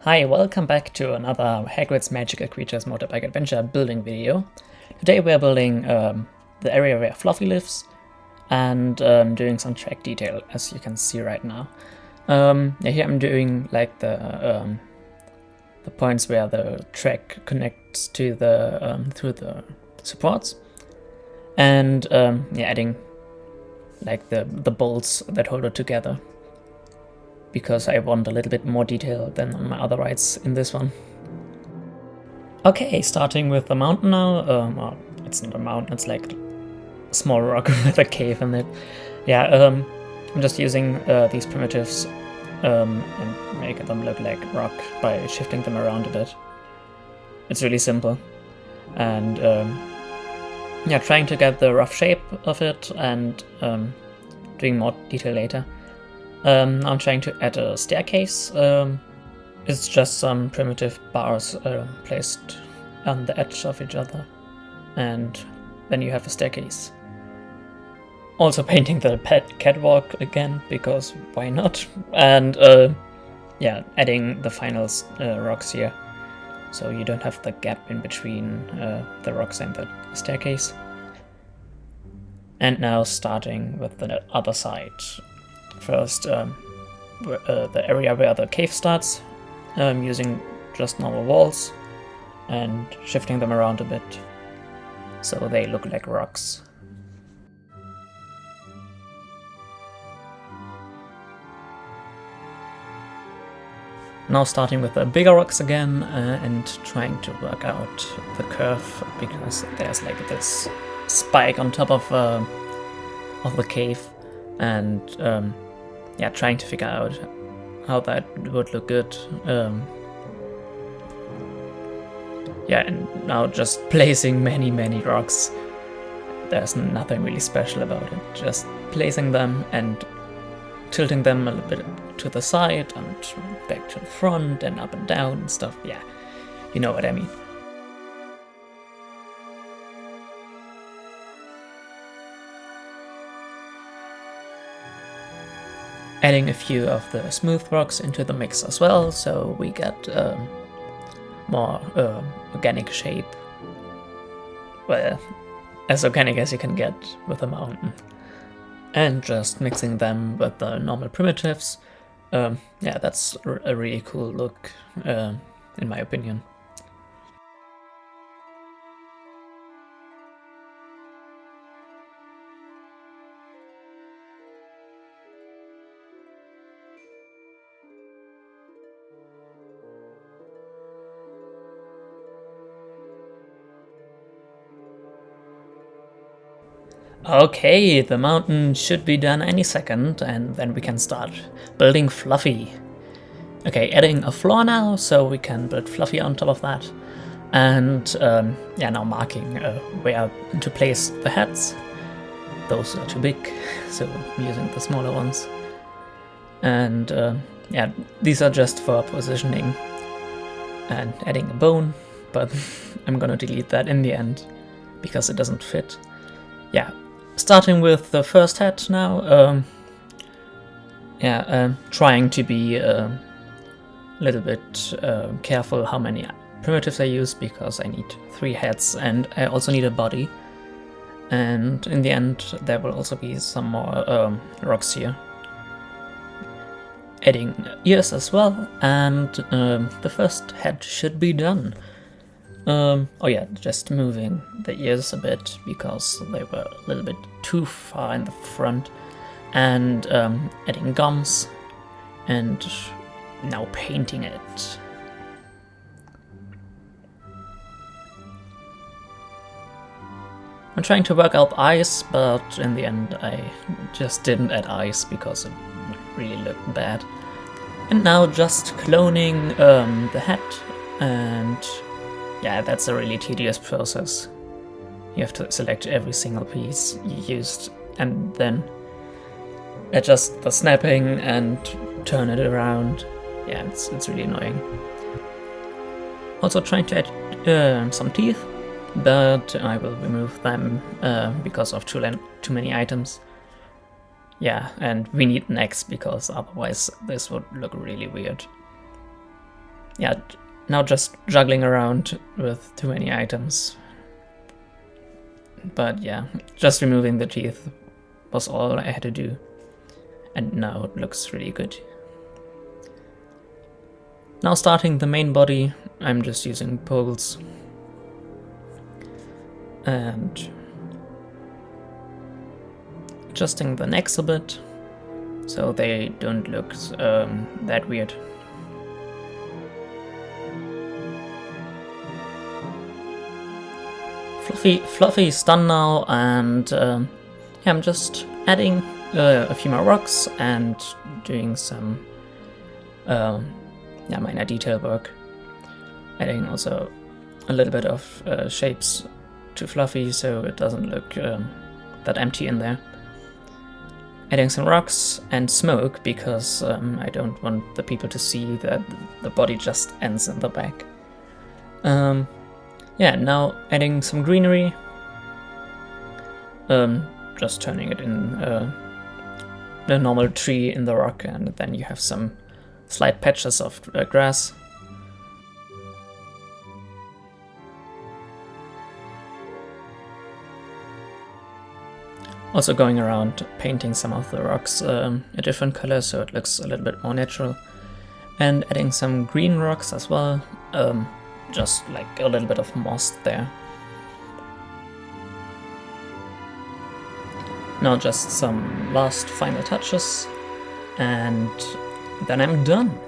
Hi, welcome back to another Hagrid's Magical Creatures Motorbike Adventure building video. Today we're building the area where Fluffy lives and doing some track detail, as you can see right now. Here I'm doing like the points where the track connects to the through the supports, and adding like the bolts that hold it together, because I want a little bit more detail than on my other rides in this one. Okay, starting with the mountain now. Well, it's not a mountain, it's like a small rock with a cave in it. Yeah, I'm just using these primitives and making them look like rock by shifting them around a bit. It's really simple. And trying to get the rough shape of it and doing more detail later. I'm trying to add a staircase. It's just some primitive bars placed on the edge of each other, and then you have a staircase. Also painting the catwalk again, because why not? And adding the final rocks here, so you don't have the gap in between the rocks and the staircase. And now starting with the other side. First, the area where the cave starts, using just normal walls and shifting them around a bit so they look like rocks. Now starting with the bigger rocks again and trying to work out the curve, because there's like this spike on top of the cave, and trying to figure out how that would look good. And now just placing many rocks. There's nothing really special about it, just placing them and tilting them a little bit to the side and back to the front and up and down and stuff. Yeah, you know what I mean. Adding a few of the smooth rocks into the mix as well, so we get more organic shape. Well, as organic as you can get with a mountain. And just mixing them with the normal primitives. That's a really cool look, in my opinion. Okay, the mountain should be done any second, and then we can start building Fluffy. Okay, adding a floor now, so we can build Fluffy on top of that. And now marking where to place the heads. Those are too big, so I'm using the smaller ones. And these are just for positioning and adding a bone, but I'm gonna delete that in the end because it doesn't fit. Yeah. Starting with the first head now, trying to be a little bit careful how many primitives I use, because I need 3 heads and I also need a body. And in the end there will also be some more rocks here. Adding ears as well, and the first head should be done. Just moving the ears a bit because they were a little bit too far in the front, and adding gums, and now painting it. I'm trying to work out eyes, but in the end I just didn't add eyes because it really looked bad. And now just cloning the head, and yeah, that's a really tedious process. You have to select every single piece you used and then adjust the snapping and turn it around. Yeah, it's really annoying. Also trying to add some teeth, but I will remove them because of too many items. Yeah, and we need necks because otherwise this would look really weird. yeah, now just juggling around with too many items. But yeah, just removing the teeth was all I had to do. And now it looks really good. Now starting the main body, I'm just using poles. And adjusting the necks a bit, so they don't look that weird. Fluffy is done now, and yeah, I'm just adding a few more rocks and doing some minor detail work. Adding also a little bit of shapes to Fluffy so it doesn't look that empty in there. Adding some rocks and smoke because I don't want the people to see that the body just ends in the back. Yeah, now adding some greenery. Just turning it in a normal tree in the rock, and then you have some slight patches of grass. Also going around painting some of the rocks a different color so it looks a little bit more natural. And adding some green rocks as well, just like a little bit of moss there. Now just some last final touches, and then I'm done.